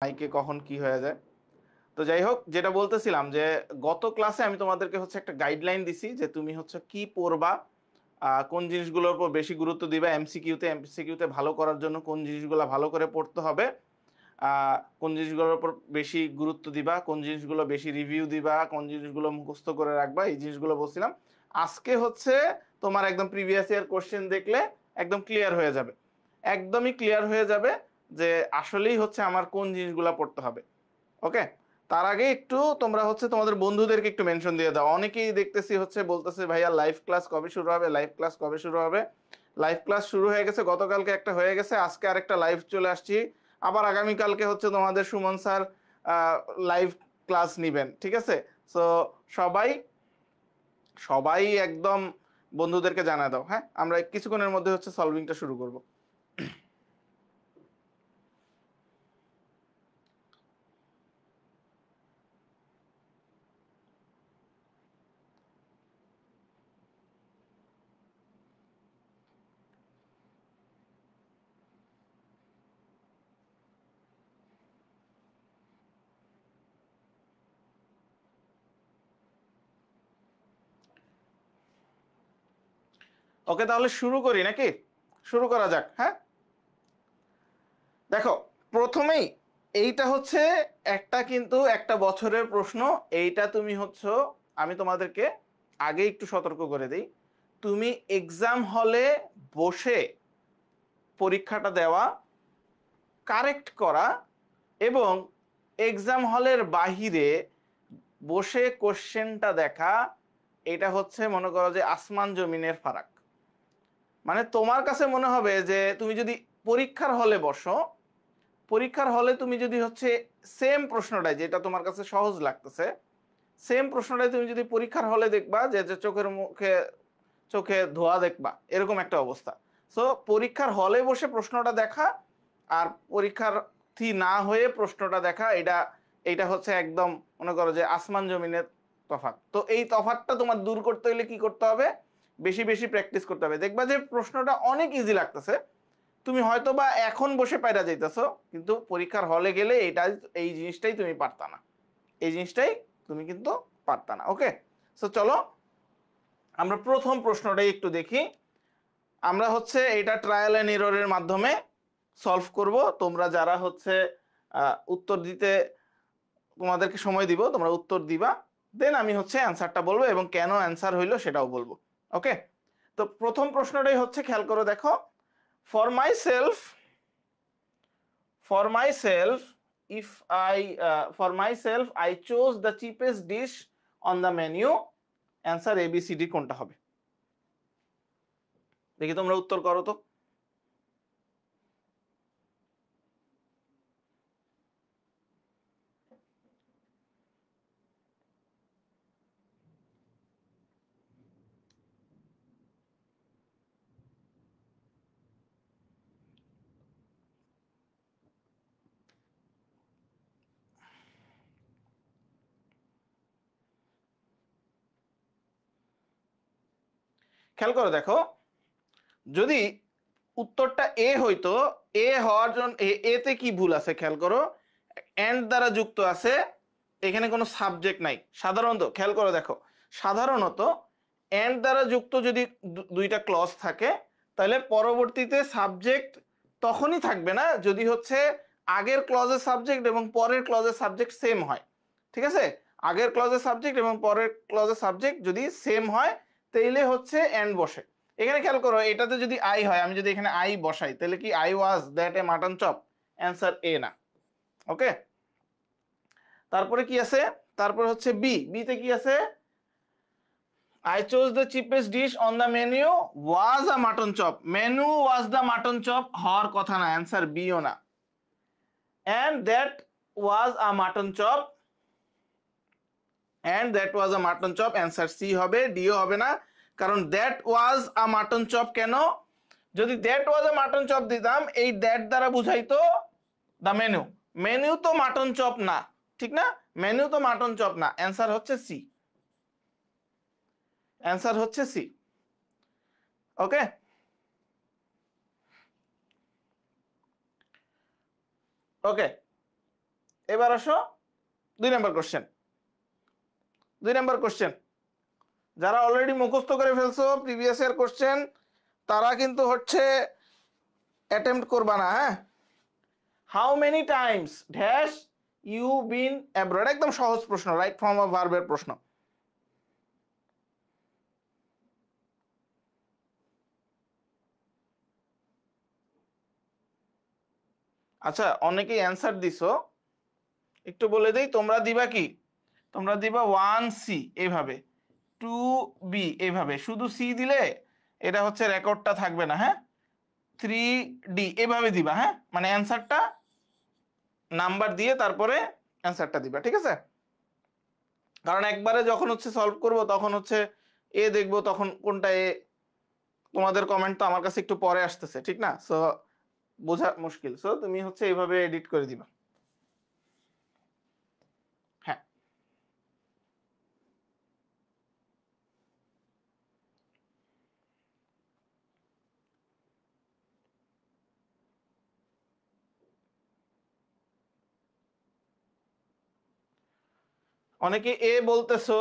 মাইকে কখন কি হয়ে যায়। তো যাই হোক, যেটা বলতেছিলাম যে গত ক্লাসে আমি তোমাদেরকে হচ্ছে একটা গাইডলাইন দিছি যে তুমি হচ্ছে কি পড়বা, কোন জিনিসগুলোর উপর বেশি গুরুত্ব দিবা, এমসিকিউতে ভালো করার জন্য কোন জিনিসগুলো ভালো করে পড়তে হবে, কোন জিনিসগুলোর উপর বেশি গুরুত্ব দিবা, কোন জিনিসগুলো বেশি রিভিউ দিবা, কোন জিনিসগুলো মুখস্থ করে রাখবা, এই জিনিসগুলো বলছিলাম। আজকে হচ্ছে তোমার একদম প্রিভিয়াস ইয়ার কোশ্চেন দেখলে একদম ক্লিয়ার হয়ে যাবে, একদমই ক্লিয়ার হয়ে যাবে যে আসলেই হচ্ছে আমার কোন জিনিসগুলো পড়তে হবে। ওকে, তার আগে একটু তোমরা হচ্ছে তোমাদের বন্ধুদেরকে একটু মেনশন দিয়ে দাও। অনেকেই দেখতেছি হচ্ছে বলতেছে ভাইয়া লাইভ ক্লাস কবে শুরু হবে, লাইভ ক্লাস কবে শুরু হবে। লাইভ ক্লাস শুরু হয়ে গেছে, গতকালকে একটা হয়ে গেছে, আজকে আরেকটা লাইভ চলে আসছি। আবার আগামীকালকে হচ্ছে তোমাদের সুমন স্যার লাইভ ক্লাস নিবেন, ঠিক আছে? সো সবাই সবাই একদম বন্ধুদেরকে জানা দাও। হ্যাঁ, আমরা কিছুক্ষণের মধ্যে হচ্ছে সলভিংটা শুরু করব। ওকে, তাহলে শুরু করি নাকি? শুরু করা যাক। হ্যাঁ, দেখো, প্রথমেই এইটা হচ্ছে কিন্তু একটা বছরের প্রশ্ন। এইটা তুমি হচ্ছে, আমি তোমাদেরকে আগে একটু সতর্ক করে দিই, তুমি এক্সাম হলে বসে পরীক্ষাটা দেওয়া, কারেক্ট করা এবং এক্সাম হলের বাহিরে বসে কোশ্চেনটা দেখা, এটা হচ্ছে মনে করো যে আসমান জমিনের ফারাক। মানে তোমার কাছে মনে হবে যে তুমি যদি পরীক্ষার হলে বসো, পরীক্ষার হলে তুমি যদি হচ্ছে সেম প্রশ্নটাই, যেটা তোমার কাছে সহজ লাগতেছে, সেম প্রশ্নটাই তুমি যদি পরীক্ষার হলে দেখবা যে চোখের মুখে চোখে ধোয়া দেখবা, এরকম একটা অবস্থা। সো পরীক্ষার হলে বসে প্রশ্নটা দেখা আর পরীক্ষার্থী না হয়ে প্রশ্নটা দেখা, এটা হচ্ছে একদম মনে করো যে আসমান জমিনের তফাৎ। তো এই তফাৎটা তোমার দূর করতে হলে কি করতে হবে? বেশি বেশি প্র্যাকটিস করতে হবে। দেখবা যে প্রশ্নটা অনেক ইজি লাগতেছে, তুমি হয়তো বা এখন বসে পাইরা যাইতেছো, কিন্তু পরীক্ষার হলে গেলে এই জিনিসটাই তুমি পারতা না, এই জিনিসটাই তুমি কিন্তু পারতা না। ওকে, সো চলো আমরা প্রথম প্রশ্নটাই একটু দেখি। আমরা হচ্ছে এটা ট্রায়াল এন্ড এররের মাধ্যমে সলভ করব। তোমরা যারা হচ্ছে উত্তর দিতে, তোমাদেরকে সময় দিব, তোমরা উত্তর দিবা, দেন আমি হচ্ছে অ্যান্সারটা বলবো এবং কেন অ্যান্সার হইলো সেটাও বলবো। ওকে, তো প্রথম প্রশ্নটাই হচ্ছে, খেয়াল করো, দেখো, for my self for myself if I for myself I chose the cheapest dish on the menu, answer ABCD কোনটা হবে? দেখি তোমরা উত্তর করো তো। খেয়াল করো, দেখো, যদি উত্তরটা এ হইতো, এ হওয়ার জন্য এতে কি ভুল আছে? খেয়াল করো, এন্ড দ্বারা যুক্ত আছে, এখানে কোনো সাবজেক্ট নাই। সাধারণত খেয়াল করো, দেখো, সাধারণত এন্ড দ্বারা যুক্ত যদি দুইটা ক্লজ থাকে, তাহলে পরবর্তীতে সাবজেক্ট তখনই থাকবে না যদি হচ্ছে আগের ক্লজের সাবজেক্ট এবং পরের ক্লজের সাবজেক্ট সেম হয়। ঠিক আছে, আগের ক্লজের সাবজেক্ট এবং পরের ক্লজের সাবজেক্ট যদি সেম হয়, তাইলে হচ্ছে এন্ড বসে। এখানে খেয়াল করো, এটাতে যদি আই হয়, আমি যদি এখানে আই বসাই, তাহলে কি I was that a mutton chop? Answer A না। ওকে, তারপরে কি আছে? তারপর হচ্ছে বিতে কি আছে? I chose the cheapest dish on the menu was a mutton chop. Menu was the mutton chop হওয়ার কথা না, অ্যান্সার বিও না। And that was a mutton chop, and that was a mutton chop, answer C হবে, D হবে না। কারণ that was a mutton chop কেন? যদি that was a mutton chop দিতাম, এই that দ্বারা বুঝাইতো the menu। মেনু তো মাটন চপ না, ঠিক না? মেনু তো মাটন চপ না, অ্যান্সার হচ্ছে সি, অ্যান্সার হচ্ছে সি। ওকে, ওকে, এবার আসো 2 নম্বর কোশ্চেন। 2 নম্বর কোশ্চেন, যারা অলরেডি মুখস্থ করে ফেলছো প্রিভিয়াস ইয়ার কোশ্চেন, তারা কিন্তু হচ্ছে অ্যাটেম্প্ট করবা না, হ্যাঁ। How many times dash you been abroad, একদম সহজ প্রশ্ন, রাইট ফর্ম অফ ভার্বের প্রশ্ন। আচ্ছা, অনেকেই অ্যান্সার দিছো, একটু বলে দেই। তোমরা দিবা কি, তোমরা দিবা 1C এইভাবে, 2B এইভাবে, শুধু সি দিলে এটা হচ্ছে রেকর্ডটা থাকবে না, হ্যাঁ। 3D এভাবে দিবা, হ্যাঁ, মানে অ্যান্সারটা নাম্বার দিয়ে তারপরে অ্যান্সারটা দিবা, ঠিক আছে। কারণ একবারে যখন হচ্ছে সলভ করব তখন হচ্ছে এ দেখবো, তখন কোনটা এ, তোমাদের কমেন্ট তো আমার কাছে একটু পরে আসতেছে, ঠিক না, সো বোঝা মুশকিল। সো তুমি হচ্ছে এইভাবে এডিট করে দিবা, হ্যাঁ। অনেকে এ বলতেছো,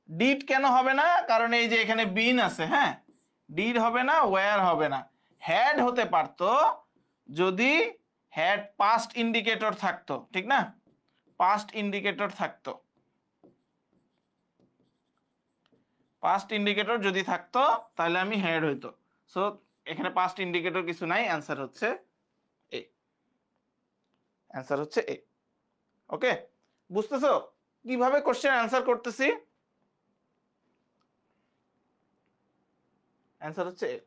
ডিড কেন হবে না, কারণ এই যে এখানে বিন আছে, হ্যাঁ। ডিড হবে না, ওয়্যার হবে না। হ্যাড হতে পারতো যদি হ্যাড পাস্ট ইন্ডিকেটর থাকতো, ঠিক না, পাস্ট ইন্ডিকেটর থাকতো, পাস্ট ইন্ডিকেটর যদি থাকতো তাহলে আমি হ্যাড হইতো। সো এখানে পাস্ট ইন্ডিকেটর কিছু নাই, অ্যান্সার হচ্ছে এ, অ্যান্সার হচ্ছে এ। ওকে, বুঝতেছো কিভাবে কোশ্চেন অ্যান্সার করতেছি? অ্যান্সার হচ্ছে এ।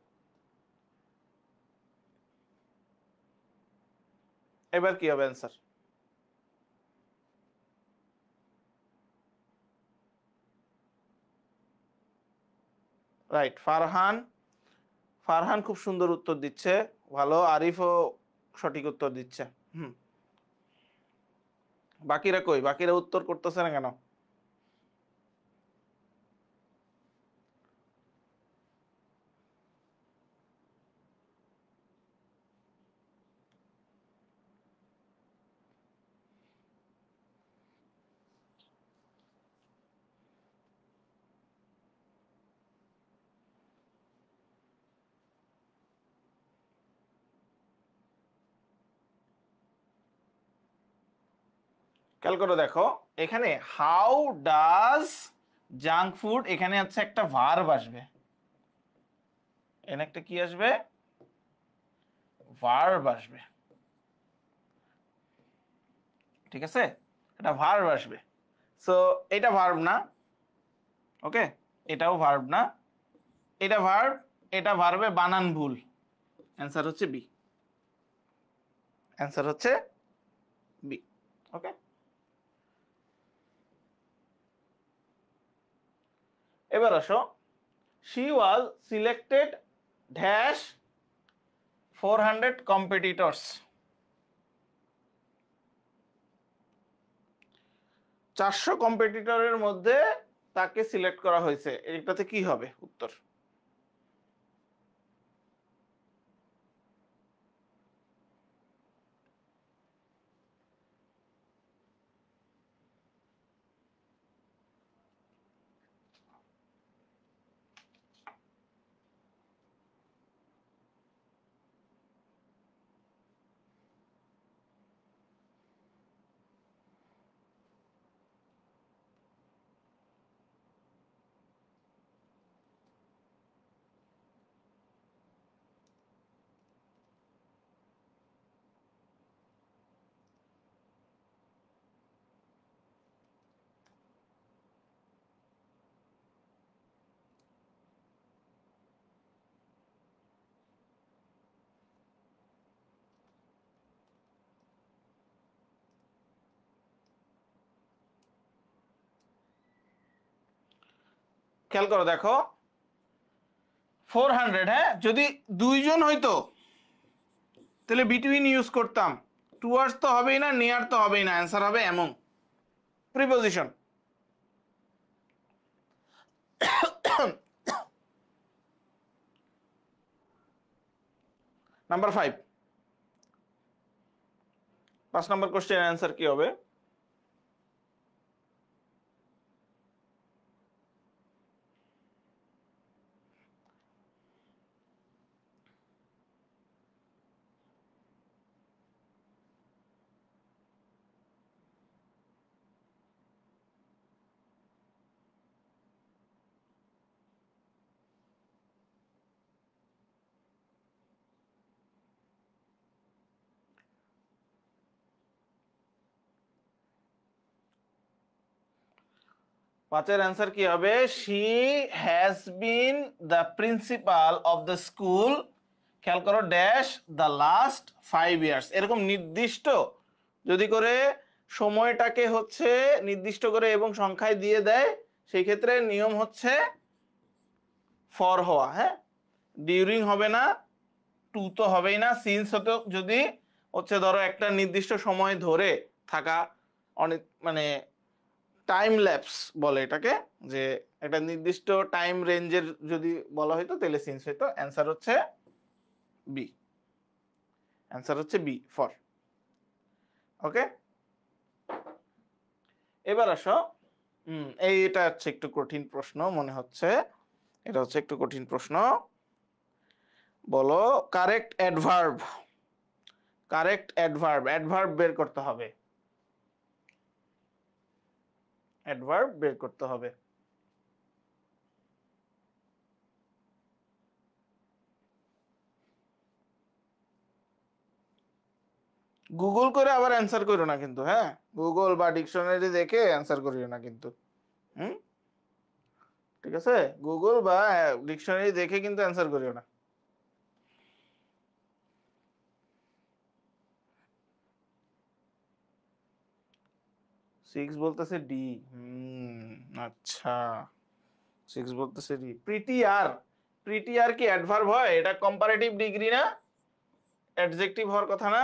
এবার কি হবে অ্যান্সার? রাইট, ফারহান, ফারহান খুব সুন্দর উত্তর দিচ্ছে, ভালো। আরিফও সঠিক উত্তর দিচ্ছে। হুম, বাকিরা কই, বাকিরা উত্তর করতেছে না কেন? খেয়াল করে দেখো, এখানে হাউ ডাজ জাঙ্ক ফুড, এখানে হচ্ছে একটা ভার্ব আসবে, এখানে একটা কি আসবে, ভার্ব আসবে, ঠিক আছে, এটা ভার্ব আসবে। সো এটা ভার্ব না, ওকে, এটাও ভার্ব না, এটা ভার্ব, এটা ভার্বে বানান ভুল, অ্যান্সার হচ্ছে বি, অ্যান্সার হচ্ছে বি। ওকে, এবার আসো, she was selected dash 400 competitors, 400 কম্পিটিটরের মধ্যে তাকে সিলেক্ট করা হয়েছে, এটাতে কি হবে উত্তর? খেয়াল করো দেখো, 400, হ্যাঁ, যদি দুইজন হইতো তাহলে বিটুইন ইউজ করতাম, টুয়ার্ডস তো হবেই না, নিয়ার তো হবেই না, অ্যান্সার হবে এমন, প্রিপোজিশন। নাম্বার 5, 5 নম্বর কোশ্চেনের অ্যান্সার কি হবে? পাঁচের অ্যান্সার কি হবে? She has been the principal of the school, খেয়াল করো, ড্যাশ দ্য লাস্ট 5 ইয়ার্স। এরকম নির্দিষ্ট যদি করে সময়টাকে হচ্ছে নির্দিষ্ট করে এবং সংখ্যায় দিয়ে দেয়, সেই ক্ষেত্রে নিয়ম হচ্ছে ফর হওয়া। হ্যাঁ, ডিউরিং হবে না, টু তো হবেই না, সিন্স হতো যদি হচ্ছে ধরো একটা নির্দিষ্ট সময় ধরে থাকা, অনেক মানে টাইম ল্যাপস বলে এটাকে, যে একটা নির্দিষ্ট টাইম রেঞ্জের যদি বলা হয়তো তাহলে সিন্স হইতো। অ্যান্সার হচ্ছে বি, অ্যান্সার হচ্ছে বি, ফর। ওকে, এবার আসো। এইটা হচ্ছে একটু কঠিন প্রশ্ন মনে হচ্ছে, এটা হচ্ছে একটু কঠিন প্রশ্ন। বলো correct adverb, correct adverb, adverb বের করতে হবে, অ্যাডভার্ব বের করতে হবে। গুগল করে আবার অ্যান্সার করো না কিন্তু, হ্যাঁ, গুগল বা ডিকশনারি দেখে অ্যান্সার করিও না কিন্তু। হুম, ঠিক আছে, গুগল বা ডিকশনারি দেখে কিন্তু অ্যান্সার করিও না। সিক্স বলতেছে ডি। আচ্ছা, সিক্স বলতেছে ডি। প্রিটিয়ার, প্রিটিয়ার কি অ্যাডভার্ব হয়? এটা কম্পারেটিভ ডিগ্রি না, অ্যাডজেক্টিভ হওয়ার কথা না?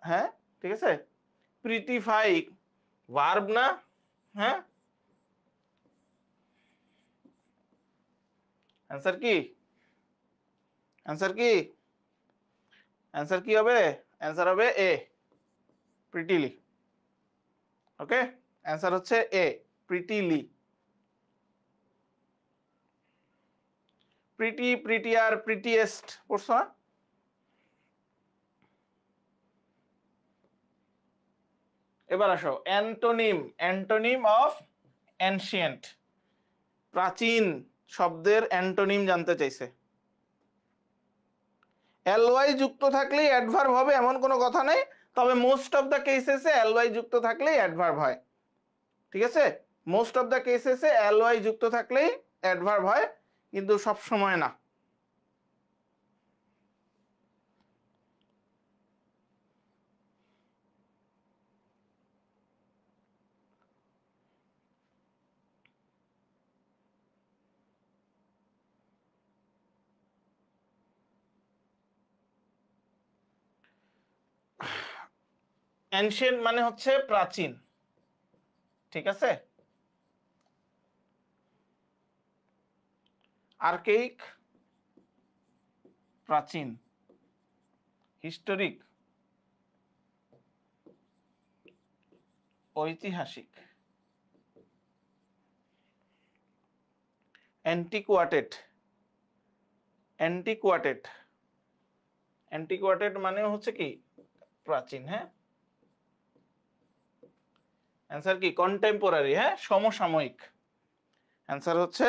হ্যাঁ, ঠিক আছে। প্রিটিফাই ভার্ব না? হ্যাঁ, অ্যান্সার কি? অ্যান্সার কি? অ্যান্সার কি হবে? অ্যান্সার হবে এ, প্রিটিলি। ওকে, অ্যান্সার হচ্ছে এ, প্রিটিলি। প্রিটি, প্রিটিয়ার, প্রিটিয়েস্ট পড়ছো না? এবার আসো অ্যান্টোনিম, অ্যান্টোনিম অফ অ্যানশিয়েন্ট, প্রাচীন শব্দের অ্যান্টোনিম জানতে চাইছে। এলওয়াই যুক্ত থাকলেই অ্যাডভার্ব হবে এমন কোনো কথা নেই, তবে মোস্ট অফ দ্য কেসেসে এলওয়াই যুক্ত থাকলেই অ্যাডভার্ব হয়। ঠিক আছে, মোস্ট অফ দ্য কেসেসে এলওয়াই যুক্ত থাকলেই অ্যাডভার্ব হয়, কিন্তু সব সময় না। অ্যানশিয়েন্ট মানে হচ্ছে প্রাচীন, ঠিক আছে। আর্কেইক প্রাচীন, হিস্টোরিক ঐতিহাসিক, অ্যান্টিকুয়াটেড, অ্যান্টিকুয়াটেড, অ্যান্টিকুয়াটেড মানে হচ্ছে কি প্রাচীন। হ্যাঁ, অ্যান্সার কি? কন্টেম্পোরারি, হ্যাঁ, সমসাময়িক। অ্যান্সার হচ্ছে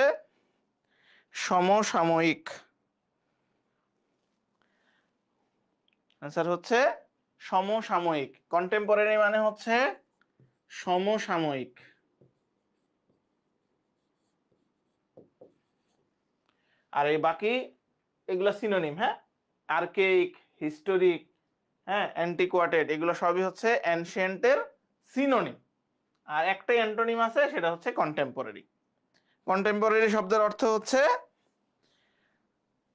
সমসাময়িক, অ্যান্সার হচ্ছে সমসাময়িক। কন্টেম্পোরারি মানে হচ্ছে সমসাময়িক। আর এই বাকি এগুলো সিনোনিম। হ্যাঁ, আর্কেইক, হিস্টোরিক, হ্যাঁ, অ্যান্টিকুয়াটেড, এগুলো সবই হচ্ছে অ্যানশিয়েন্টের সিনোনিম। আর একটাই অ্যান্টোনিম আছে, সেটা হচ্ছে কন্টেম্পোরারি। কন্টেম্পোরারি শব্দের অর্থ হচ্ছে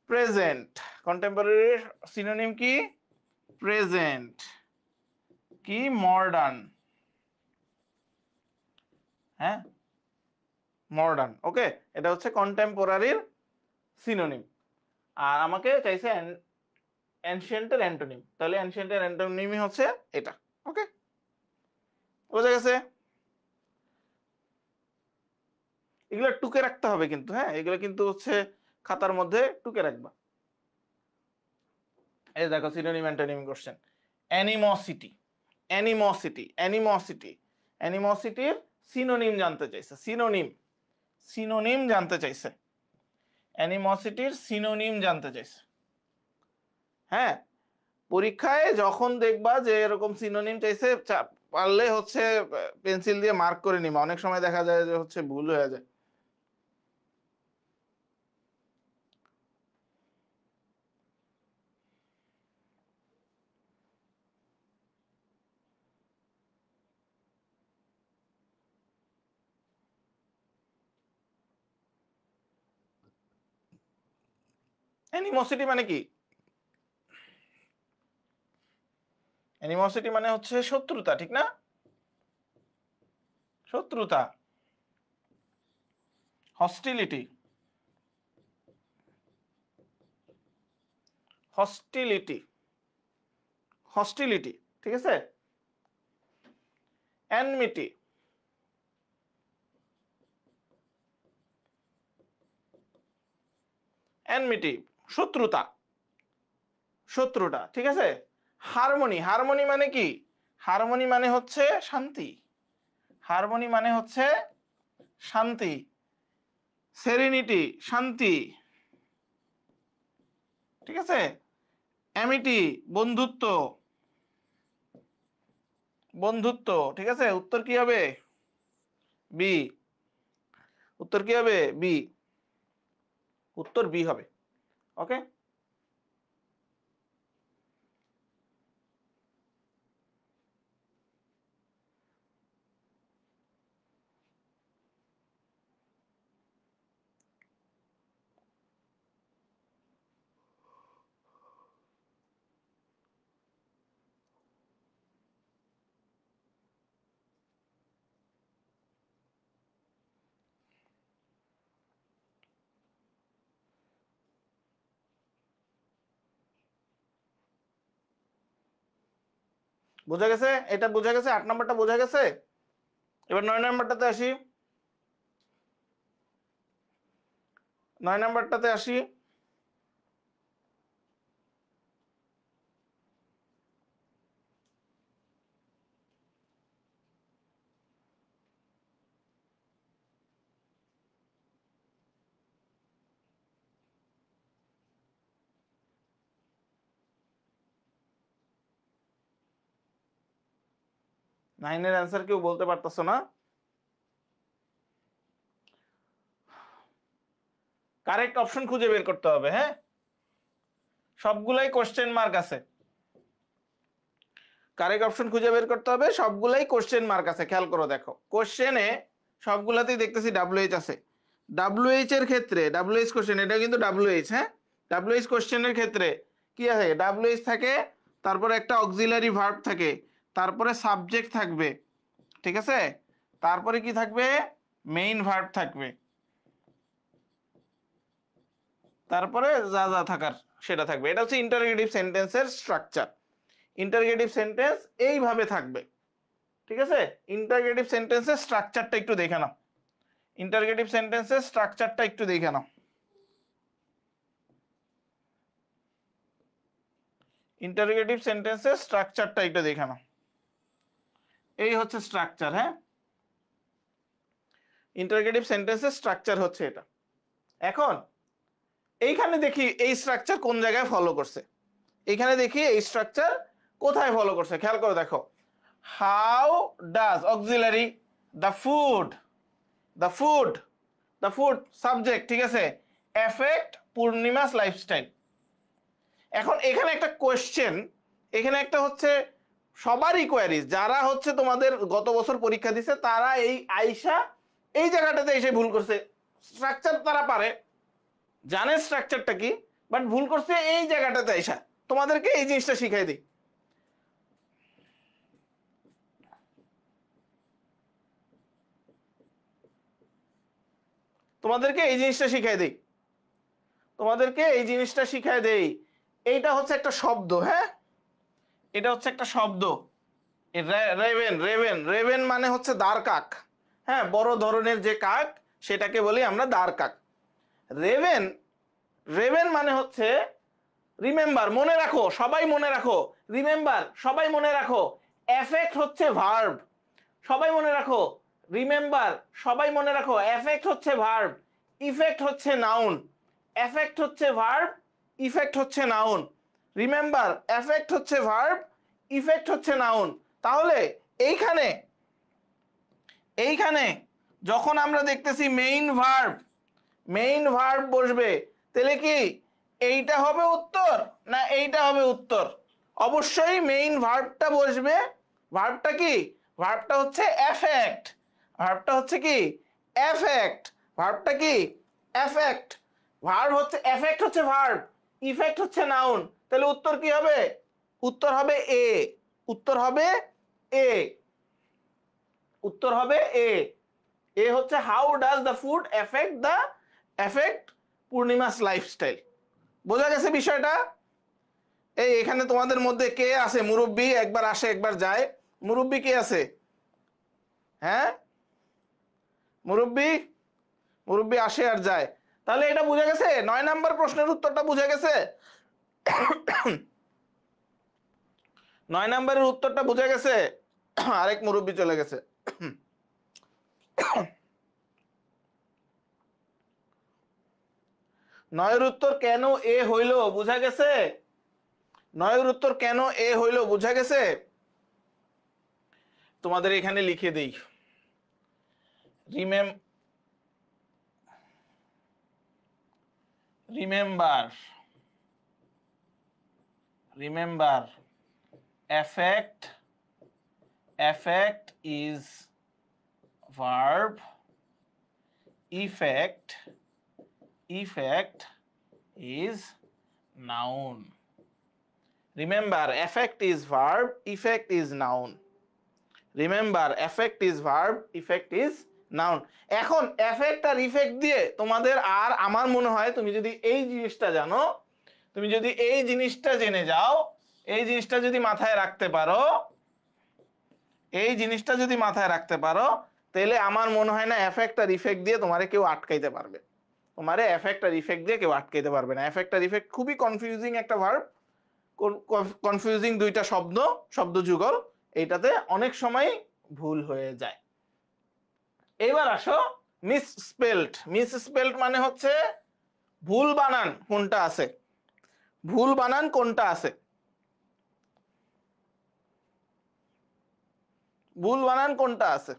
প্রেজেন্ট। কন্টেম্পোরারি সিনোনিম কি? প্রেজেন্ট। কি? মডার্ন। হ্যাঁ, মডার্ন। ওকে, এটা হচ্ছে কন্টেম্পোরারির সিনোনিম। আর আমাকে চাইছে অ্যানশিয়েন্টের অ্যান্টোনিম, তাহলে অ্যানশিয়েন্টের অ্যান্টোনিমই হচ্ছে এটা। ওকে, বোঝা গেছে? এগুলো টুকে রাখতে হবে কিন্তু, হ্যাঁ, এগুলো কিন্তু হচ্ছে খাতার মধ্যে টুকে রাখবা। এই দেখো synonym antonym question. Animosity, animosity, animosity, অ্যানিমোসিটির সিনোনিম জানতে চাইছে, সিনোনিম, সিনোনিম জানতে চাইছে, অ্যানিমোসিটির সিনোনিম জানতে চাইছে। হ্যাঁ, পরীক্ষায় যখন দেখবা যে এরকম সিনোনিম চাইছে, পারলে হচ্ছে পেন্সিল দিয়ে মার্ক করে নিবা, অনেক সময় দেখা যায় যে হচ্ছে ভুল হয়ে যায়। অ্যানিমোসিটি মানে কি? অ্যানিমোসিটি মানে হচ্ছে শত্রুতা, ঠিক না? শত্রুতা, হস্টিলিটি, হস্টিলিটি, হস্টিলিটি, ঠিক আছে? এনমিটি, এনমিটি, শত্রুতা, শত্রুতা, ঠিক আছে? হারমোনি, হারমোনি মানে কি? হারমোনি মানে হচ্ছে শান্তি, হারমোনি মানে হচ্ছে শান্তি। সেরেনিটি, শান্তি, ঠিক আছে? অ্যামিটি, বন্ধুত্ব, বন্ধুত্ব, ঠিক আছে? উত্তর কি হবে? বি। উত্তর কি হবে? বি। উত্তর বি হবে। ওকে, বোঝা গেছে? এটা বোঝা গেছে, 8 নাম্বারটা বোঝা গেছে। এবার 9 নাম্বারটাতে আসি, 9 নাম্বারটাতে আসি। নাইনের অ্যান্সার কেউ বলতে পারতেছো না? কারেক্ট অপশন খুঁজে বের করতে হবে, হ্যাঁ, সবগুলাই কোশ্চেন মার্ক আছে। কারেক্ট অপশন খুঁজে বের করতে হবে, সবগুলাই কোশ্চেন মার্ক আছে। খেয়াল করো, দেখো কোশ্চেনে সবগুলাতেই দেখতেছি ডাব্লিউএইচ আছে। ডাব্লিউএইচ এর ক্ষেত্রে, ডাব্লিউএইচ কোশ্চেন, এটা কিন্তু ডাব্লিউএইচ, হ্যাঁ, ডাব্লিউএইচ কোশ্চেনের ক্ষেত্রে কি আছে? ডাব্লিউএইচ থাকে, তারপরে একটা অক্সিলারি ভার্ব থাকে, তারপরে সাবজেক্ট থাকবে, ঠিক আছে? তারপরে কি থাকবে? মেইন ভার্ব থাকবে, তারপরে যা যা থাকার সেটা থাকবে। এটা হচ্ছে ইন্টারোগেটিভ সেন্টেন্সের স্ট্রাকচার। ইন্টারোগেটিভ সেন্টেন্স এইভাবে থাকবে, ঠিক আছে? ইন্টারোগেটিভ সেন্টেন্সের স্ট্রাকচারটা একটু দেখে নাও, ইন্টারোগেটিভ সেন্টেন্সের স্ট্রাকচারটা একটু দেখে নাও। ইন্টারোগেটিভ সেন্টেন্সের স্ট্রাকচারটা একটু দেখে নাও। এই হচ্ছে স্ট্রাকচার, হ্যাঁ, ইন্টারোগেটিভ সেন্টেন্সের স্ট্রাকচার হচ্ছে এটা। এখন এইখানে দেখি এই স্ট্রাকচার কোন জায়গায় ফলো করছে, এখানে দেখি এই স্ট্রাকচার কোথায় ফলো করছে। খেয়াল করে দেখো, how does auxiliary, the food, the food, the food subject, ঠিক আছে, এফেক্ট পূর্ণিমাস লাইফস্টাইল। এখন এখানে একটা কোয়েশ্চেন, এখানে একটা হচ্ছে সবারই কোয়ারিজ, যারা হচ্ছে তোমাদের গত বছর পরীক্ষা দিছে তারা এই আইসা এই জায়গাটাতে এসে ভুল করছে। স্ট্রাকচার তারা পারে, জানে স্ট্রাকচারটা কি, বাট ভুল করছে এই জায়গাটাতে আইসা। তোমাদেরকে এই জিনিসটা শিখাই দিই, তোমাদেরকে এই জিনিসটা শিখাই দেই, তোমাদেরকে এই জিনিসটা শিখাই দেই। এইটা হচ্ছে একটা শব্দ, হ্যাঁ, এটা হচ্ছে একটা শব্দ। রেভেন, রেভেন, রেভেন মানে হচ্ছে দাঁড় কাক। হ্যাঁ, বড় ধরনের যে কাক সেটাকে বলি আমরা দাঁড় কাক। রেভেন, রেভেন মানে হচ্ছে রিমেম্বার, মনে রাখো, সবাই মনে রাখো। রিমেম্বার, সবাই মনে রাখো। এফেক্ট হচ্ছে ভার্ব, সবাই মনে রাখো। রিমেম্বার, সবাই মনে রাখো। এফেক্ট হচ্ছে ভার্ব, ইফেক্ট হচ্ছে নাউন। এফেক্ট হচ্ছে ভার্ব, ইফেক্ট হচ্ছে নাউন। রিমেম্বার, এফেক্ট হচ্ছে ভার্ব, ইফেক্ট হচ্ছে নাউন। তাহলে এইখানে, এইখানে যখন আমরা দেখতেছি মেইন ভার্ব, মেইন ভার্ব বসবে, তাহলে কি এইটা হবে উত্তর না এইটা হবে উত্তর? অবশ্যই মেইন ভার্বটা বসবে। ভার্বটা কি? ভার্বটা হচ্ছে এফেক্ট। ভার্বটা হচ্ছে কি? এফেক্ট। ভার্বটা কি? এফেক্ট। ভার্ব হচ্ছে, এফেক্ট হচ্ছে ভার্ব, ইফেক্ট হচ্ছে নাউন। তাহলে উত্তর কি হবে? উত্তর হবে এ। উত্তর হবে এ। উত্তর হবে এ। এ হচ্ছে how does the food effect পূর্ণিমাস লাইফস্টাইল। বোঝা গেছে বিষয়টা? এই এখানে তোমাদের মধ্যে কে আছে মুরব্বী? একবার আসে একবার যায়। মুরব্বী কে আছে? হ্যাঁ, মুরব্বী, মুরব্বী আসে আর যায়। তাহলে এটা বুঝা গেছে, 9 নাম্বার প্রশ্নের উত্তরটা বুঝা গেছে। 9 নাম্বারের উত্তরটা বুঝা গেছে। আরেক মুরব্বী চলে গেছে। 9 এর উত্তর কেন এ হইল বুঝা গেছে? 9 এর উত্তর কেন এ হইল বুঝা গেছে? তোমাদের এখানে লিখে দেই। Remember, remember, affect, affect is verb, effect, effect is noun. Remember, affect is verb, effect is noun. Remember, affect is verb, effect is noun. এখন affect আর effect দিয়ে তোমাদের, আর আমার মনে হয় তুমি যদি এই জিনিসটা জানো, তুমি যদি এই জিনিসটা জেনে যাও, এই জিনিসটা যদি মাথায় রাখতে পারো, এই জিনিসটা যদি মাথায় রাখতে পারো, তাহলে আমার মনে হয় না এফেক্ট আর ইফেক্ট দিয়ে তোমারে কেউ আটকাইতে পারবে। তোমারে এফেক্ট আর ইফেক্ট দিয়ে কেউ আটকাইতে পারবে না। এফেক্ট আর ইফেক্ট খুবই কনফিউজিং একটা ভার্ব, কনফিউজিং দুইটা শব্দ, শব্দ যুগল, এইটাতে অনেক সময় ভুল হয়ে যায়। এবার আসো মিস স্পেল্ড। মিস স্পেল্ড মানে হচ্ছে ভুল বানান কোনটা আছে, ভুল বানান কোনটা আছে, ভুল বানান কোনটা আছে।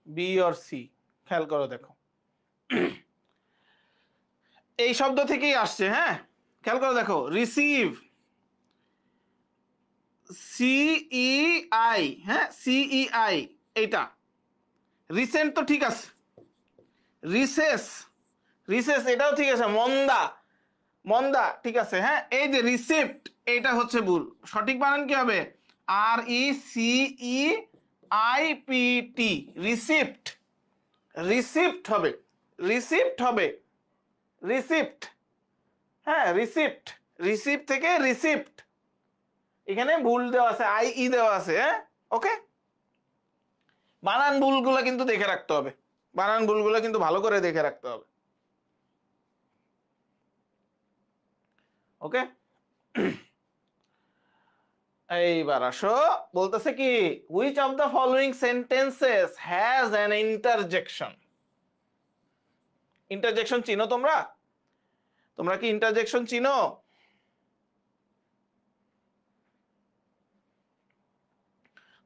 B or C? খেয়াল করো, দেখো এই শব্দ থেকেই আসছে। হ্যাঁ, খেয়াল করো, দেখো রিসিভ, সিই, হ্যাঁ সিই, এইটা রিসেন্ট তো ঠিক আছে, রিসেস, রিসেস এটাও ঠিক আছে, মন্দা, মন্দা ঠিক আছে। হ্যাঁ, এই যে রিসিপ্ট, এটা হচ্ছে ভুল। সঠিক বানান কি হবে? RECEIPT, রিসিপ্ট, রিসিপ্ট হবে, রিসিপ্ট হবে, রিসিপ্ট। হ্যাঁ, রিসিপ্ট, রিসিপ্ট থেকে রিসিপ্ট, এখানে ভুল দেওয়া আছে, দেওয়া আছে। হ্যাঁ, ওকে, বানান ভুলগুলো কিন্তু দেখে রাখতে হবে, বানান ভুলগুলো কিন্তু ভালো করে দেখে রাখতে হবে। ওকে, এইবার আসো, বলতেছে কি, which of the following sentences has an interjection. Interjection চিনো তোমরা? তোমরা কি ইন্টারজেকশন চিনো?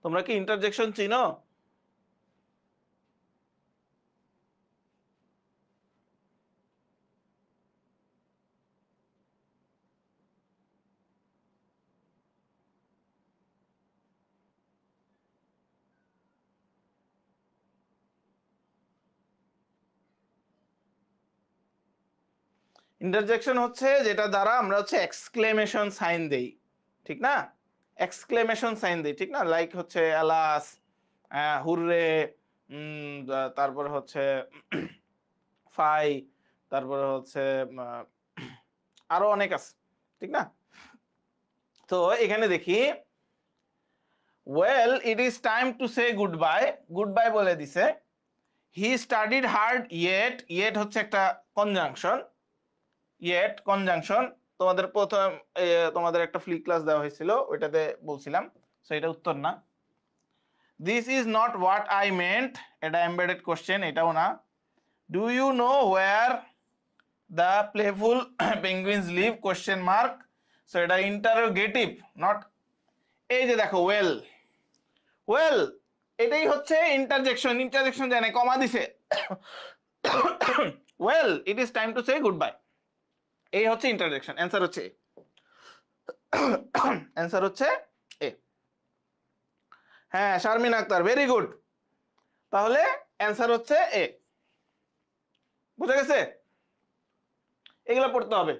তোমরা কি ইন্টারজেকশন চিনো? ইন্টারজেকশন হচ্ছে যেটা দ্বারা আমরা হচ্ছে এক্সক্লেমেশন সাইন দেই, ঠিক না? এক্সক্লেমেশন সাইন দেই, ঠিক না? লাইক হচ্ছে অ্যালাস, হুররে, তারপরে হচ্ছে ফাই, তারপরে হচ্ছে আরো অনেক আছে, ঠিক না? তো এখানে দেখি, well it is time to say good bye, good bye বলে দিছে। হি স্টাডিড হার্ড ইয়েট, ইয়েট হচ্ছে একটা কনজাংশন, ইয়েট কনজাংশন। তোমাদের প্রথম তোমাদের একটা ফ্লি ক্লাস দেওয়া হয়েছিল, ওইটাতে বলছিলাম, সো এটা উত্তর না। This is not what I meant, এটা এমবেডেড কোশ্চেন, এটাও না। Do you know where the playful penguins live question mark, so এটা ইন্টারোগেটিভ, নট। এই যে দেখো ওয়েল, ওয়েল এটাই হচ্ছে ইন্টারজেকশন, ইন্টারজেকশন জানে কমা দিছে। Well it is time to say good bye, এই হচ্ছে ইন্টারজেকশন। অ্যান্সার হচ্ছে অ্যান্সার হচ্ছে এ। হ্যাঁ শারমিন আক্তার, ভেরি গুড। তাহলে অ্যান্সার হচ্ছে এ। বুঝা গেছে? এগুলো পড়তে হবে।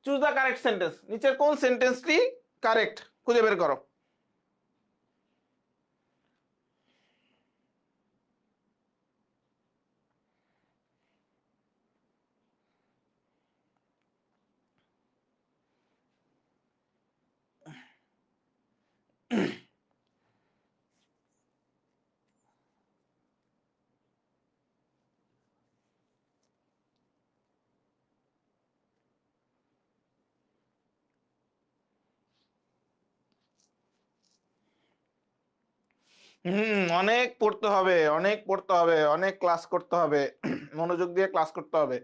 চুজ দ্য কারেক্ট সেন্টেন্স, নিচের কোন সেন্টেন্সটি কারেক্ট খুঁজে বের করো। অনেক পড়তে হবে, অনেক পড়তে হবে, অনেক ক্লাস করতে হবে, মনোযোগ দিয়ে ক্লাস করতে হবে।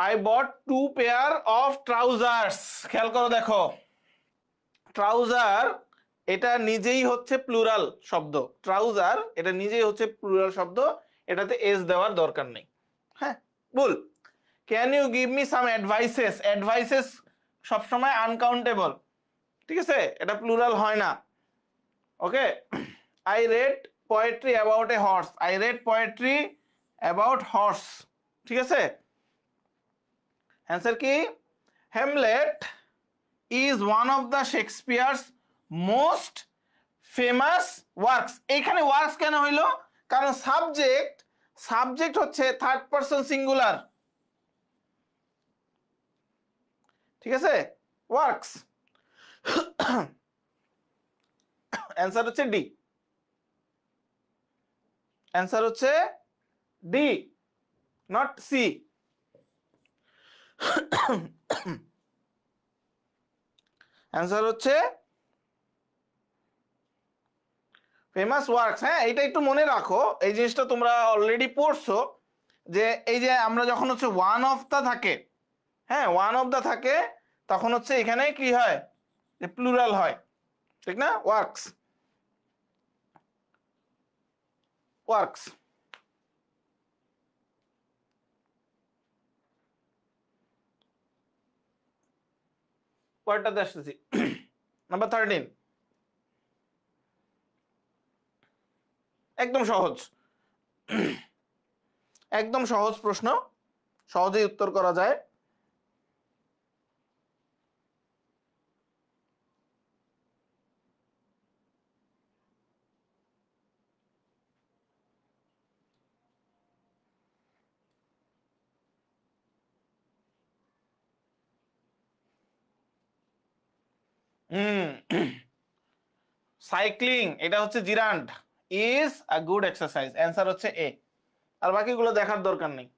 I bought 2 pair of trousers, খেয়াল করো দেখো, ট্রাউজার এটা নিজেই হচ্ছে প্লুরাল শব্দ, ট্রাউজার এটা নিজেই হচ্ছে প্লুরাল শব্দ, এটাতে এস দেওয়ার দরকার নেই। হ্যাঁ বল, can you give me some advices, advices সবসময় আনকাউন্টেবল, ঠিক আছে, এটা প্লুরাল হয় না। Okay, I read poetry about a horse, I read poetry about horse, ঠিক আছে। অ্যান্সার কি? Hamlet is one of the Shakespeare's most famous works. এইখানে ওয়ার্কস কেন হইলো? কারণ সাবজেক্ট, সাবজেক্ট হচ্ছে থার্ড পারসন সিঙ্গুলার, ঠিক আছে, ওয়ার্কস। অ্যান্সার হচ্ছে ডি, অ্যান্সার হচ্ছে ডি, নট সি। অ্যান্সার হচ্ছে ফেমাস ওয়ার্কস। হ্যাঁ এটা একটু মনে রাখো, এই জিনিসটা তোমরা অলরেডি পড়ছো, যে এই যে আমরা যখন হচ্ছে ওয়ান অফ দা থাকে, হ্যাঁ ওয়ান অফ দা থাকে, তখন হচ্ছে এখানে কি হয়, যে প্লুরাল হয়, ঠিক না, ওয়ার্কস, ওয়ার্কস। পরেরটাতে আসতেছি, নাম্বার 13, একদম সহজ, একদম সহজ প্রশ্ন, সহজেই উত্তর করা যায়। সাইক্লিং এটা হচ্ছে জিরান্ড, is a good exercise, answer হচ্ছে এ। আর বাকিগুলো দেখার দরকার নেই,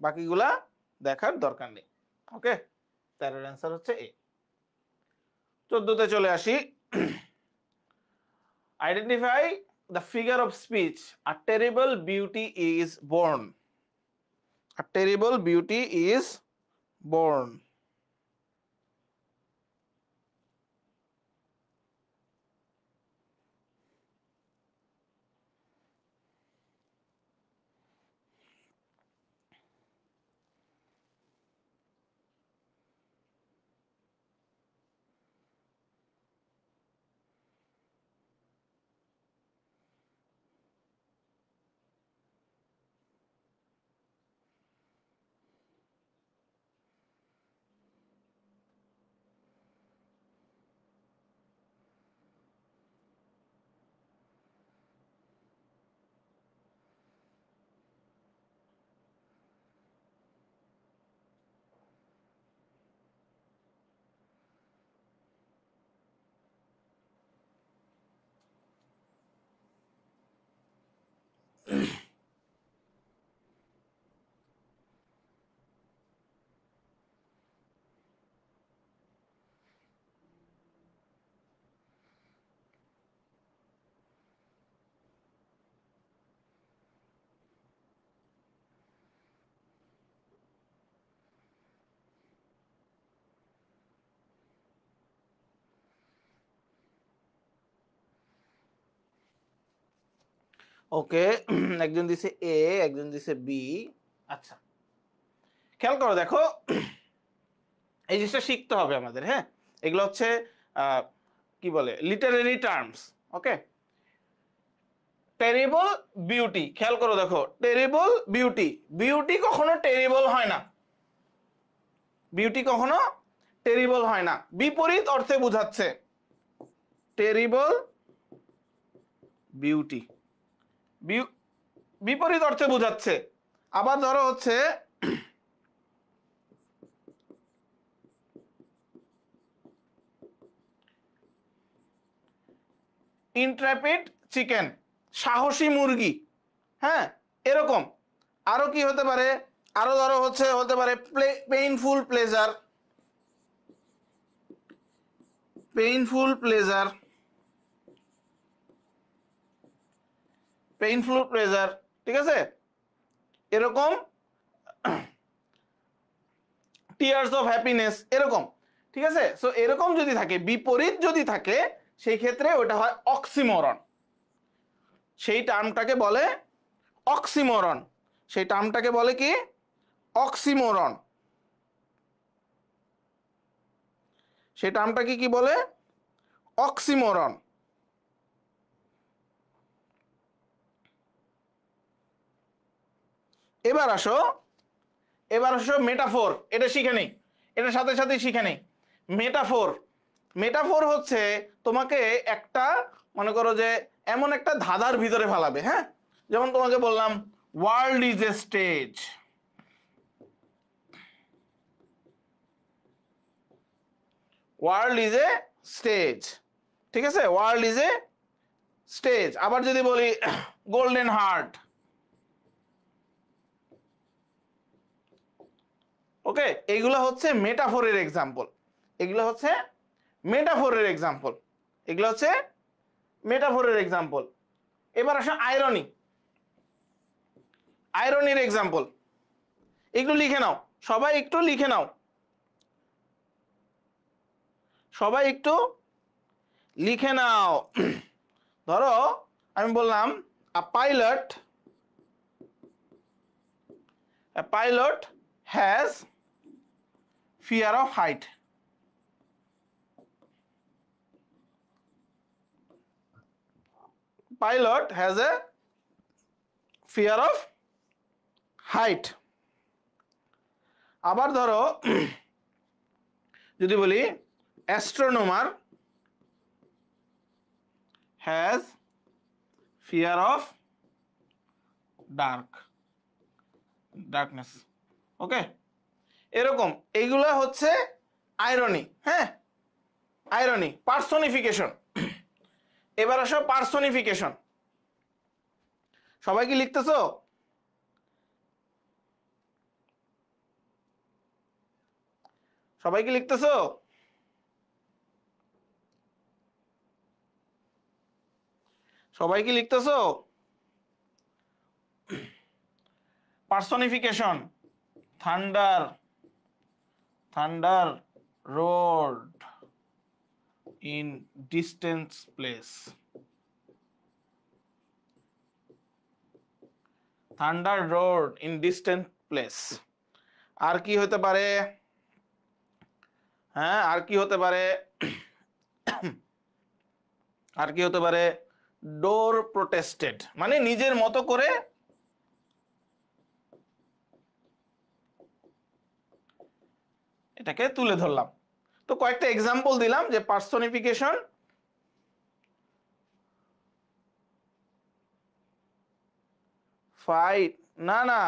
বাকিগুলা দেখার দরকার নেই। ওকে, 13 অ্যান্সার হচ্ছে এ। 14তে চলে আসি, identify the figure of speech, a terrible beauty is born. A terrible beauty is born. ওকে, একজন দিছে এ, একজন দিছে বি। আচ্ছা, খেয়াল করো, দেখো এই জিনিসটা শিখতে হবে আমাদের। হ্যাঁ, এগুলো হচ্ছে কি বলে, লিটারারি টার্মস। ওকে, টেরিবল বিউটি, খেয়াল করো, দেখো টেরিবল বিউটি, বিউটি কখনো টেরিবল হয় না, বিউটি কখনো টেরিবল হয় না, বিপরীত অর্থে বোঝাচ্ছে টেরিবল বিউটি, বিপরীত অর্থে বোঝাচ্ছে। আবার ধরো হচ্ছে ইন্ট্রাপিড চিকেন, সাহসী মুরগি। হ্যাঁ, এরকম আরো কি হতে পারে, আরো ধরো হচ্ছে হতে পারে painful pleasure, painful pleasure, painful pleasure, ঠিক আছে, এরকম টিয়ার্স অফ হ্যাপিনেস, এরকম। ঠিক আছে, সো এরকম যদি থাকে, বিপরীত যদি থাকে, সেই ক্ষেত্রে ওটা হয় অক্সিমরন। সেই টার্মটাকে বলে অক্সিমরন, সেই টার্মটাকে বলে কি, অক্সিমরন। সেই টার্মটাকে কি বলে, অক্সিমরন। এবার আসো, এবার আসো মেটাফোর, এটা শিখে নেই, এটার সাথে সাথে শিখে নেই মেটাফোর। মেটাফোর হচ্ছে তোমাকে একটা, মনে করো যে এমন একটা ধাঁধার ভিতরে ফেলাবে। হ্যাঁ, যেমন তোমাকে বললাম world is a stage, world is a stage, ঠিক আছে, ওয়ার্ল্ড ইজ এ স্টেজ। আবার যদি বলি গোল্ডেন হার্ট, ওকে, এইগুলো হচ্ছে মেটাফোরের এক্সাম্পল, এগুলো হচ্ছে মেটাফোরের এক্সাম্পল, এগুলো হচ্ছে মেটাফোরের এক্সাম্পল। এবার আসো আয়রনি, আয়রনির এক্সাম্পল, একটু লিখে নাও, সবাই একটু লিখে নাও, সবাই একটু লিখে নাও। ধরো আমি বললাম আ pilot, a pilot has fear of height, pilot has a fear of height। আবার ধরো যদি বলি astronomer has fear of darkness। ওকে, এরকম এইগুলো হচ্ছে আইরনি। হ্যাঁ, আইরনি, পার্সোনিফিকেশন। এবার আসো পার্সোনিফিকেশন, সবাই কি লিখতেছো, সবাই কি লিখতেছো, সবাই কি লিখতেছো? Personification, thunder, thunder road in distance place, thunder road in distant place. আর কি হতে পারে? হ্যাঁ, আর কি হতে পারে? আর কি হতে পারে? ডোর প্রোটেস্টেড, মানে নিজের মতো করে এটাকে তুলে ধরলাম। তো কয়েকটা এক্সাম্পল দিলাম যে পার্সনিফিকেশন, ফাইট, না না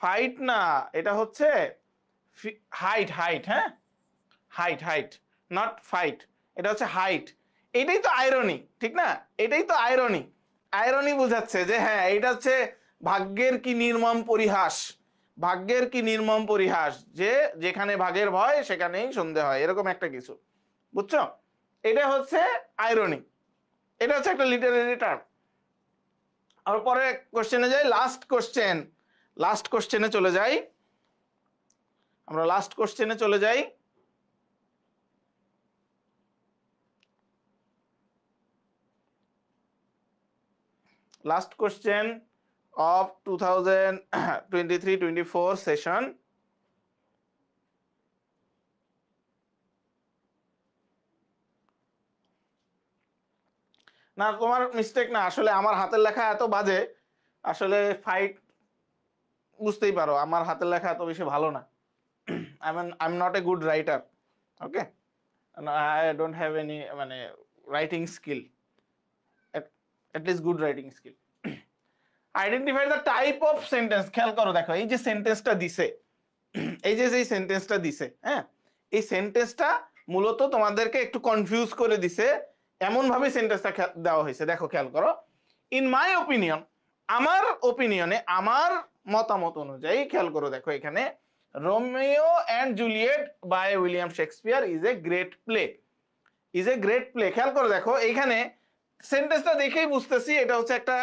ফাইট না, এটা হচ্ছে হাইট, হাইট, হ্যাঁ হাইট, হাইট, নট ফাইট, এটা হচ্ছে হাইট। এটাই তো আইরনি, ঠিক না? এটাই তো আইরনি, আইরনি বুঝাচ্ছে যে হ্যাঁ এটা হচ্ছে ভাগ্যের কি নির্মম পরিহাস, ভাগ্যের কি নির্মম পরিহাস, যে যেখানে ভাগের ভয় সেখানেই সন্ধে হয়, এরকম একটা কিছু, বুঝছো? এটা হচ্ছে আইরনি, এটা হচ্ছে একটা লিটারেরি টার্ম। আর পরে কোশ্চেনে যাই, লাস্ট কোশ্চেন, লাস্ট কোশ্চেনে চলে যাই, আমরা লাস্ট কোশ্চেনে চলে যাই। Last question of 2023-24 session. না তোমার মিস্টেক না, আসলে আমার হাতের লেখা এত বাজে, আসলে ফাইট, বুঝতেই পারো আমার হাতের লেখা এত বেশি ভালো না। I'm not a good writer, okay, and I don't have any মানে writing skill, at least good writing skill. Identify the type of sentence, খেয়াল করো, দেখো এই যে সেন্টেন্সটা দিছে, এই যে সেন্টেন্সটা দিছে, হ্যাঁ এই সেন্টেন্সটা মূলত তোমাদেরকে একটু কনফিউজ করে দিছে, এমন ভাবে সেন্টেন্সটা দেওয়া হয়েছে। দেখো খেয়াল করো, ইন মাই ওপিনিয়ন, আমার ওপিনিয়নে, আমার মতামত অনুযায়ী, খেয়াল করো দেখো এখানে, Romeo and Juliet by William Shakespeare is a great play, is a great play. খেয়াল করে দেখো এইখানে সেন্টেন্সটা দেখেই বুঝতেছি এটা হচ্ছে একটা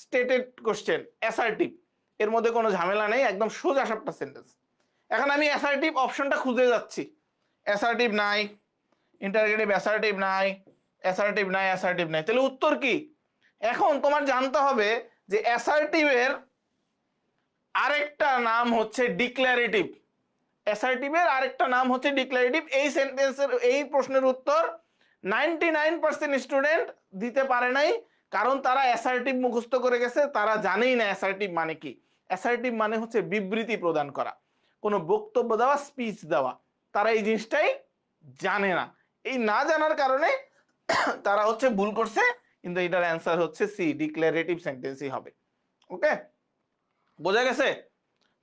স্টেটেড কোশ্চেন, অ্যাসার্টিভ, এর মধ্যে কোনো ঝামেলা নেই, একদম সোজা সাপটা সেন্টেন্স। এখন আমি অ্যাসার্টিভ অপশনটা খুঁজে যাচ্ছি, অ্যাসার্টিভ নাই, ইন্টারগেটিভ অ্যাসার্টিভ নাই, অ্যাসার্টিভ নাই, অ্যাসার্টিভ নাই, তাহলে উত্তর কি? এখন তোমার জানতে হবে যে অ্যাসার্টিভের আরেকটা নাম হচ্ছে ডিক্লারেটিভ, অ্যাসার্টিভের আরেকটা নাম হচ্ছে ডিক্লারেটিভ। এই সেন্টেন্সের, এই প্রশ্নের উত্তর 99% স্টুডেন্ট দিতে পারে নাই, কারণ তারা অ্যাসার্টিভ মুখস্থ করে গেছে, তারা জানেই না অ্যাসার্টিভ মানে কি। অ্যাসার্টিভ মানে হচ্ছে বিবৃতি প্রদান করা, কোনো বক্তব্য দেওয়া, স্পিচ দেওয়া, তারা এই জিনিসটাই জানে না। এই না জানার কারণে তারা হচ্ছে ভুল করছে, কিন্তু এটার অ্যান্সার হচ্ছে সি, ডিক্লারেটিভ সেন্টেন্সই হবে। ওকে, বোঝা গেছে?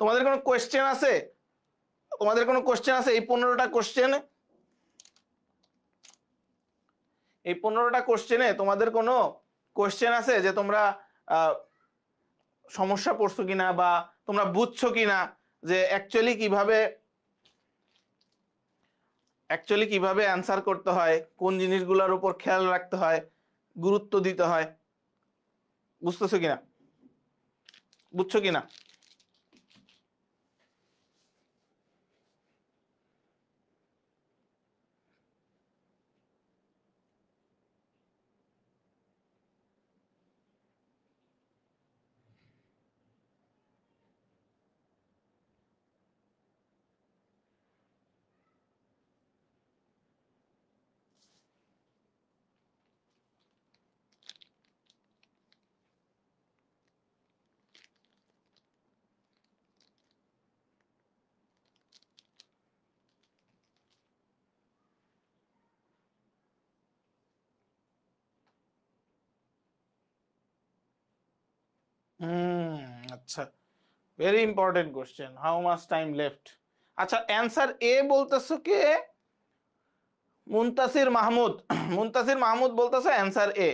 তোমাদের কোনো কোয়েশ্চেন আছে? তোমাদের কোনো কোশ্চেন আছে এই 15টা কোশ্চেনে? এই 15টা কোশ্চেনে তোমাদের কোনো কোশ্চেন আছে যে তোমরা সমস্যা পড়ছো কিনা, বা তোমরা বুঝছো কিনা যে অ্যাকচুয়ালি কিভাবে অ্যান্সার করতে হয়, কোন জিনিসগুলোর উপর খেয়াল রাখতে হয়, গুরুত্ব দিতে হয়, বুঝতেছো কিনা, বুঝছো কিনা? আচ্ছা, very important question, how much time left. আচ্ছা, অ্যান্সার এ বলতেছো কে? মুনতাসির মাহমুদ, মুনতাসির মাহমুদ বলতেছো অ্যান্সার এ।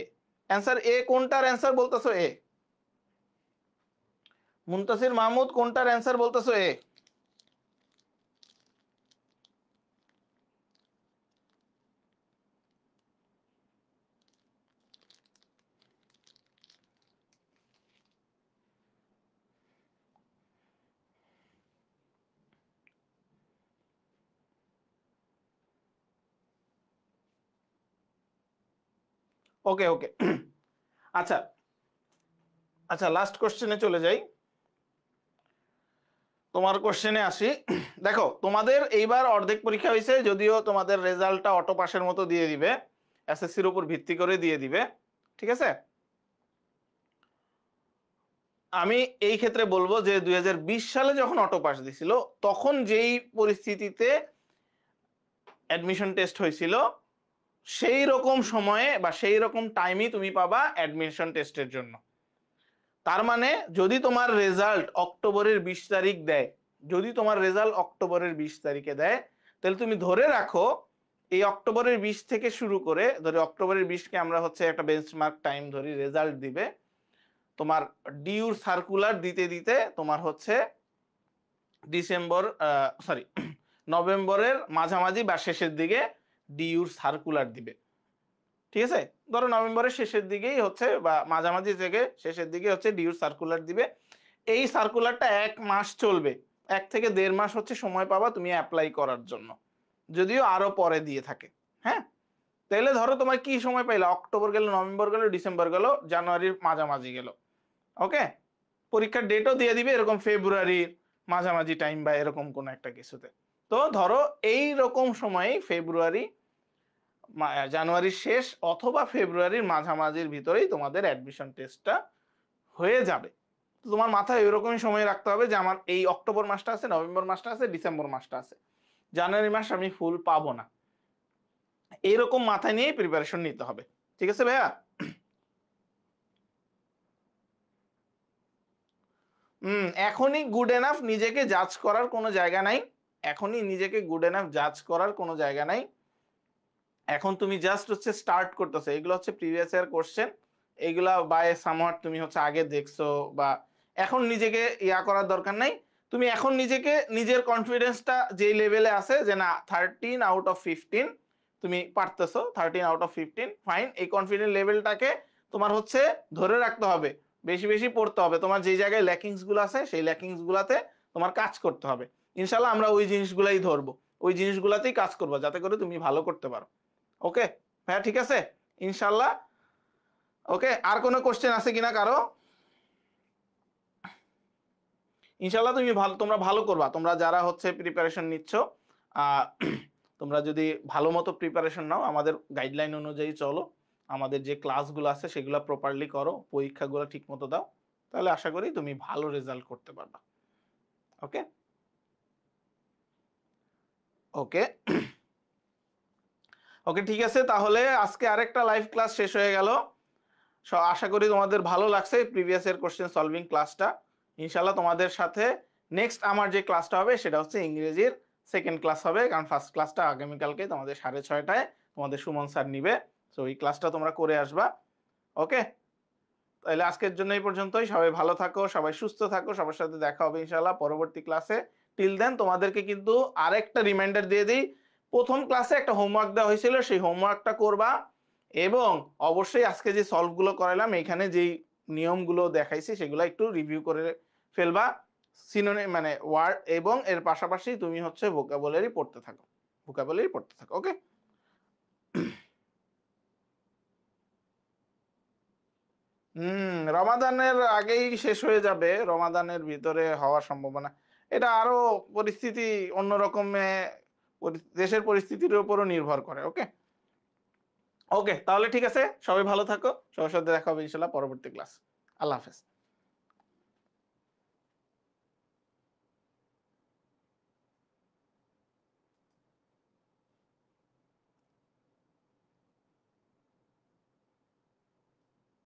অ্যান্সার এ কোনটার অ্যান্সার বলতেছো এ? মুনতাসির মাহমুদ কোনটার অ্যান্সার বলতেছো এ? ওকে ওকে আচ্ছা আচ্ছা, লাস্ট কোশ্চেনে চলে যাই। তোমার কোশ্চেনে আসি। দেখো তোমাদের এইবার অর্ধেক পরীক্ষা হয়েছে, যদিও তোমাদের রেজাল্টটা অটো পাসের মতো দিয়ে দিবে, এসএসসির উপর ভিত্তি করে দিয়ে দিবে, ঠিক আছে। আমি এই ক্ষেত্রে বলবো যে 2020 সালে যখন অটো পাস দিছিল, তখন যেই পরিস্থিতিতে অ্যাডমিশন টেস্ট হয়েছিল, সেই রকম সময়ে বা সেই রকম টাইমই তুমি পাবা অ্যাডমিশন টেস্টের জন্য। তার মানে যদি তোমার রেজাল্ট অক্টোবরের 20 তারিখ দেয়, যদি তোমার রেজাল্ট অক্টোবরের 20 তারিখে দেয়, তাহলে তুমি ধরে রাখো এই অক্টোবরের 20 থেকে শুরু করে, ধরে অক্টোবরের 20কে আমরা হচ্ছে একটা বেঞ্চমার্ক টাইম ধরি, রেজাল্ট দিবে তোমার ডিউর সার্কুলার দিতে দিতে তোমার হচ্ছে ডিসেম্বর সরি নভেম্বরের মাঝামাঝি বা শেষের দিকে ডিউর সার্কুলার দিবে, ঠিক আছে। ধরো নভেম্বরের শেষের দিকেই হচ্ছে বা মাঝামাঝি থেকে শেষের দিকে হচ্ছে ডিউর সার্কুলার দিবে। এই সার্কুলারটা 1 মাস চলবে, 1 থেকে 1.5 মাস হচ্ছে সময় পাবা তুমি অ্যাপ্লাই করার জন্য, যদিও আরো পরে দিয়ে থাকে। হ্যাঁ, তাহলে ধরো তোমার কি সময় পাইলা, অক্টোবর গেল, নভেম্বর গেল, ডিসেম্বর গেল, জানুয়ারির মাঝামাঝি গেল, ওকে। পরীক্ষার ডেটও দিয়ে দিবে এরকম ফেব্রুয়ারির মাঝামাঝি টাইম বা এরকম কোন একটা কিছুতে। তো ধরো এই রকম সময়ে ফেব্রুয়ারি, জানুয়ারির শেষ অথবা ফেব্রুয়ারির মাঝামাঝির ভিতরেই তোমাদের অ্যাডমিশন টেস্টটা হয়ে যাবে। তো তোমার মাথায় এরকমই সময় রাখতে হবে যে আমার এই অক্টোবর মাসটা আছে, নভেম্বর মাসটা আছে, ডিসেম্বর মাসটা আছে, জানুয়ারি মাস আমি ফুল পাবো না, এইরকম মাথায় নিয়ে প্রিপারেশন নিতে হবে, ঠিক আছে ভাইয়া। এখনই গুড এনাফ নিজেকে জাজ করার কোনো জায়গা নাই, এখনই নিজেকে গুড এনাফ জাজ করার কোনো জায়গা নাই। এখন তুমি জাস্ট হচ্ছে স্টার্ট করতেছো, এগুলো হচ্ছে প্রিভিয়াস ইয়ার কোশ্চেন, এগুলা বাই সামহাট তুমি হচ্ছে আগে দেখছো, বা এখন নিজেকে ইয়া করার দরকার নাই। তুমি এখন নিজেকে, নিজের কনফিডেন্সটা যেই লেভেলে আছে যে না 13 আউট অফ 15 তুমি পারতেছো, 13 আউট অফ 15 ফাইন, এই কনফিডেন্ট লেভেলটাকে তোমার হচ্ছে ধরে রাখতে হবে, বেশি বেশি পড়তে হবে, তোমার যেই জায়গায় ল্যাকিংস গুলো আছে সেই ল্যাকিংস গুলাতে তোমার কাজ করতে হবে। ইনশাল্লাহ আমরা ওই জিনিসগুলাই ধরবো, ওই জিনিসগুলাতেই কাজ করবো যাতে করে তুমি ভালো করতে পারো। ওকে হ্যাঁ, ঠিক আছে ইনশাল্লাহ। ওকে, আর কোনো কোশ্চেন আছে কিনা কারো? ইনশাল্লাহ তুমি ভালো, তোমরা ভালো করবা, তোমরা যারা হচ্ছে প্রিপারেশন নিচ্ছ, তোমরা যদি ভালো মতো প্রিপারেশন নাও, আমাদের গাইডলাইন অনুযায়ী চলো, আমাদের যে ক্লাসগুলো আছে সেগুলো প্রপারলি করো, পরীক্ষাগুলো ঠিক মতো দাও, তাহলে আশা করি তুমি ভালো রেজাল্ট করতে পারবা। ওকে ওকে ওকে, ঠিক আছে, তাহলে আজকে আরেকটা লাইভ ক্লাস শেষ হয়ে গেল। আশা করি তোমাদের ভালো লাগছে প্রিভিয়াস এর কোশ্চেন সলভিং ক্লাসটা। ইনশাল্লাহ তোমাদের সাথে নেক্সট আমার যে ক্লাসটা হবে সেটা হচ্ছে ইংরেজির সেকেন্ড ক্লাস হবে, কারণ ফার্স্ট ক্লাসটা আগামীকালকে তোমাদের 6:30টায় তোমাদের সুমন স্যার নিবে, তো এই ক্লাসটা তোমরা করে আসবা। ওকে, তাহলে আজকের জন্য এই পর্যন্তই, সবাই ভালো থাকো, সবাই সুস্থ থাকো, সবার সাথে দেখা হবে ইনশাল্লাহ পরবর্তী ক্লাসে। টিল দেন তোমাদেরকে কিন্তু আরেকটা রিমাইন্ডার দিয়ে দিই, প্রথম ক্লাসে একটা হোমওয়ার্ক দেওয়া হয়েছিল, সেই হোমওয়ার্কটা করবা, এবং অবশ্যই আজকে যে সলভগুলো করালাম এখানে যেই নিয়মগুলো দেখাইছি সেগুলো একটু রিভিউ করে ফেলবা, সিনোনিম মানে ওয়ার্ড, এবং এর পাশাপাশি তুমি হচ্ছে ভোকাবুলারি পড়তে থাকো, ভোকাবুলারি পড়তে থাকো। ওকে, রমাদানের আগেই শেষ হয়ে যাবে, রমাদানের ভিতরে হওয়ার সম্ভাবনা, এটা আরো পরিস্থিতি অন্যরকমে, দেশের পরিস্থিতির উপরও নির্ভর করে। ওকে ওকে, তাহলে ঠিক আছে, সবাই ভালো থাকো, সবার সাথে দেখা হবে ইনশাল্লাহ পরবর্তী ক্লাস। আল্লাহ হাফেজ।